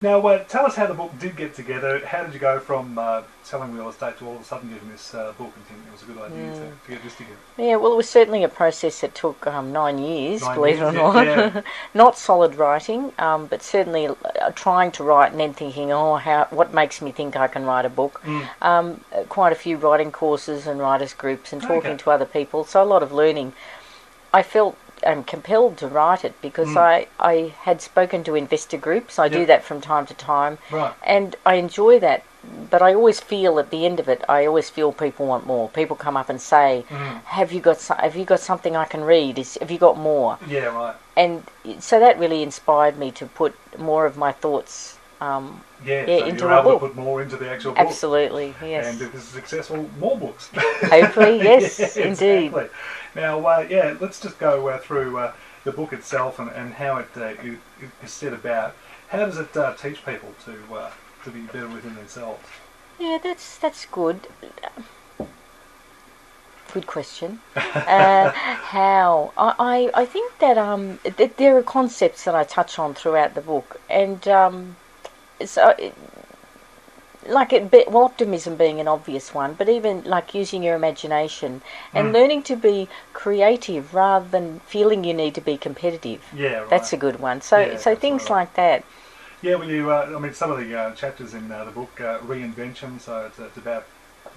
Now, tell us how the book did get together. How did you go from selling real estate to all of a sudden getting this book and thinking it was a good idea to get this together? Yeah, well, it was certainly a process that took 9 years, 9 believe years, it or not. yeah. Not solid writing, but certainly trying to write and then thinking, what makes me think I can write a book? Quite a few writing courses and writers groups and talking to other people, so a lot of learning. I felt compelled to write it because I had spoken to investor groups. I do that from time to time, and I enjoy that. But I always feel at the end of it, I always feel people want more. People come up and say, "Have you got something I can read? Have you got more?" Yeah, right. And so that really inspired me to put more of my thoughts so into you're a able book. to put more into the actual book. Absolutely, yes. And if this is successful, more books. Hopefully, yes, Yeah, indeed. Exactly. Now, let's just go through the book itself and how it is set about. How does it teach people to be better within themselves? Yeah, that's good. Good question. How? I think that there are concepts that I touch on throughout the book, and optimism being an obvious one, but even like using your imagination and learning to be creative rather than feeling you need to be competitive. Yeah, right. That's a good one. So things like that. Yeah, well, some of the chapters in the book, reinvention, so it's about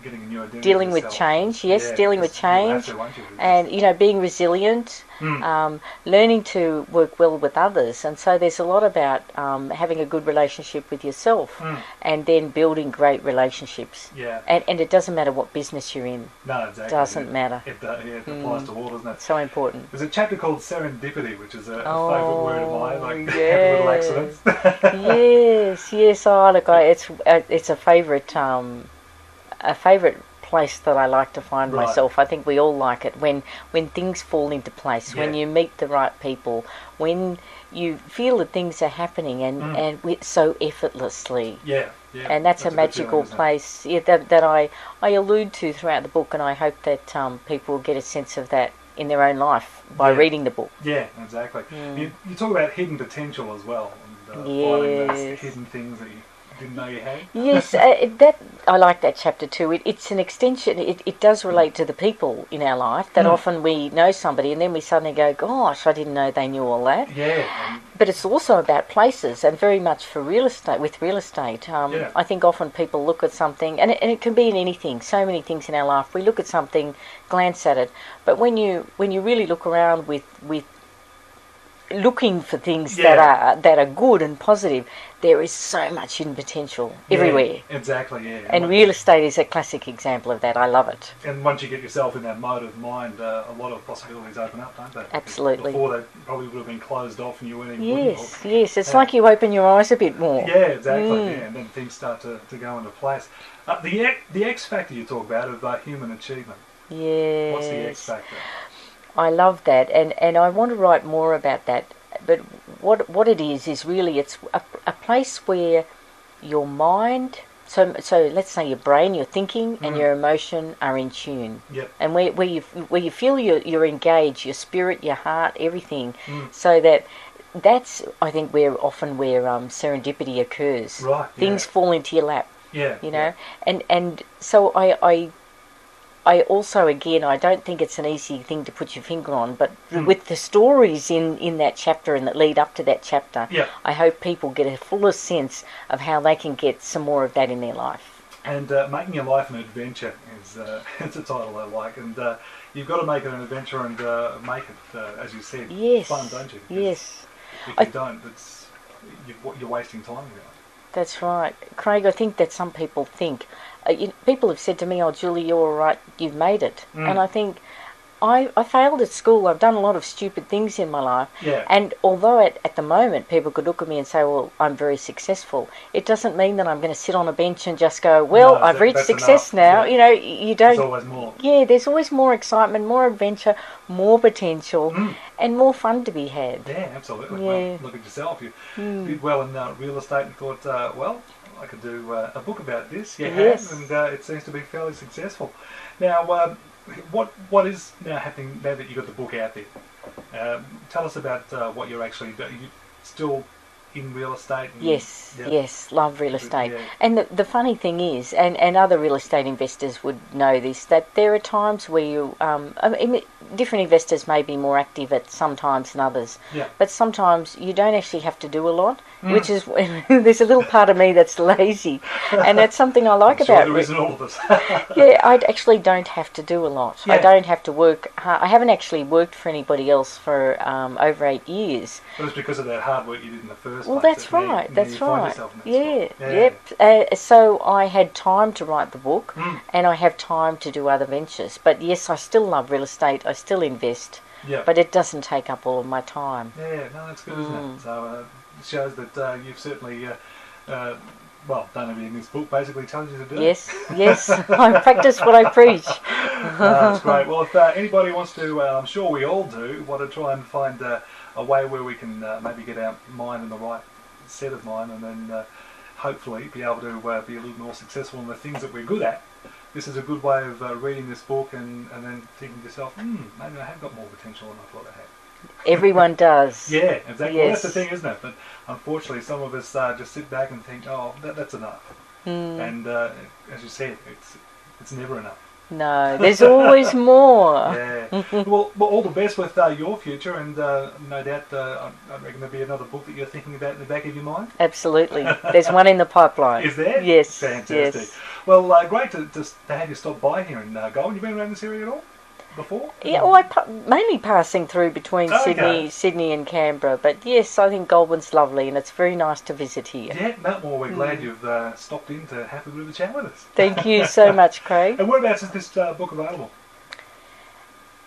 getting a new identity. Dealing with change, yes, dealing with change. You'll have to, won't you? And, being resilient, learning to work well with others. And so there's a lot about having a good relationship with yourself and then building great relationships. Yeah. And it doesn't matter what business you're in. No, exactly. It doesn't matter. It applies to all, doesn't it? So important. There's a chapter called serendipity, which is a favourite word of mine, like yes. little accidents. yes. Oh, look, it's a favourite... a favourite place that I like to find myself. I think we all like it when things fall into place, when you meet the right people, when you feel that things are happening and so effortlessly. Yeah. And that's a magical place that I allude to throughout the book, and I hope that people will get a sense of that in their own life by reading the book. Yeah, exactly. You talk about hidden potential as well, and finding those hidden things that you didn't know you had. Yes, that I like that chapter too. It's an extension. It does relate to the people in our life that often we know somebody and then we suddenly go, "Gosh, I didn't know they knew all that." Yeah. But it's also about places, and very much for real estate. With real estate, I think often people look at something, and it can be in anything. So many things in our life. We look at something, glance at it, but when you really look around with looking for things that are good and positive, there is so much hidden potential everywhere. Exactly, yeah. And real estate is a classic example of that. I love it. And once you get yourself in that mode of mind, a lot of possibilities open up, don't they? Absolutely. Before they probably would have been closed off and you weren't even Yes. It's like you open your eyes a bit more. Yeah, exactly. Yeah, and then things start to go into place. The X factor you talk about of human achievement. Yes. What's the X factor? I love that, and I want to write more about that. But what it is really it's a place where your mind, so let's say your brain, your thinking, and your emotion are in tune. Yep. And where you feel you're engaged, your spirit, your heart, everything, so that's I think where serendipity occurs. Right. Things fall into your lap. Yeah. And so I also, again, I don't think it's an easy thing to put your finger on, but with the stories in that chapter and that lead up to that chapter, I hope people get a fuller sense of how they can get some more of that in their life. And making your life an adventure is it's a title I like, and you've got to make it an adventure and make it, as you said, fun, don't you? Yes. If you don't, you're wasting time really. That's right. Craig, I think that some people think, people have said to me, "Oh, Julie, you're all right, you've made it." And I think, I failed at school, I've done a lot of stupid things in my life, and although at the moment people could look at me and say, "Well, I'm very successful," it doesn't mean that I'm going to sit on a bench and just go, "Well, I've reached success now." You don't... There's always more. Yeah, there's always more excitement, more adventure, more potential, and more fun to be had. Yeah, absolutely. Yeah. Well, look at yourself. You did well in real estate and thought, well, I could do a book about this. You have, and it seems to be fairly successful. Now, what is now happening now that you've got the book out there? Tell us about what you're actually doing. You still in real estate? Yes, love real estate. Yeah. And the funny thing is, and other real estate investors would know this, that there are times where you, different investors may be more active at some times than others, but sometimes you don't actually have to do a lot, which is, there's a little part of me that's lazy, and that's something I like about there isn't all of us. Yeah, I actually don't have to do a lot. I don't have to work hard. I haven't actually worked for anybody else for over 8 years. But it's because of that hard work you did in the first place. Well, that's right. That's right. Yep. So I had time to write the book, and I have time to do other ventures. But yes, I still love real estate. I still invest. Yeah. But it doesn't take up all of my time. Yeah, no, that's good, isn't it? So it shows that you've certainly, done everything in this book basically tells you to do. Yes. I practice what I preach. That's great. Well, if anybody wants to, I'm sure we all do, want to try and find a way where we can maybe get our mind in the right set of mind, and then hopefully be able to be a little more successful in the things that we're good at. This is a good way of reading this book and then thinking to yourself, maybe I have got more potential than I thought I had. Everyone does. Yeah, exactly. Yes. Well, that's the thing, isn't it? But unfortunately, some of us just sit back and think, oh, that's enough. And as you said, it's never enough. No, there's always more. Yeah. Well, all the best with your future, and no doubt I reckon there'll be another book that you're thinking about in the back of your mind. Absolutely. There's one in the pipeline. Is there? Yes. Fantastic. Yes. Well, great to have you stop by here in Goulburn. You been around this area at all before? Yeah, well, mainly passing through between Sydney and Canberra. But yes, I think Goulburn's lovely, and it's very nice to visit here. Yeah, well, we're glad you've stopped in to have a bit of a chat with us. Thank you so much, Craig. And whereabouts is this book available?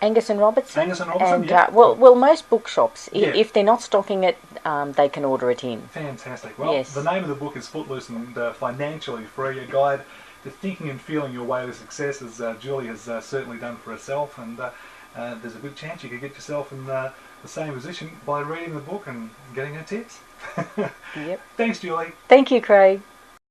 Angus and Robertson. Angus and Robertson, and, well, most bookshops, if they're not stocking it, they can order it in. Fantastic. Well, the name of the book is Footloose and Financially Free, a guide to thinking and feeling your way to success, as Julie has certainly done for herself, and there's a good chance you could get yourself in the same position by reading the book and getting her tips. Yep. Thanks, Julie. Thank you, Craig.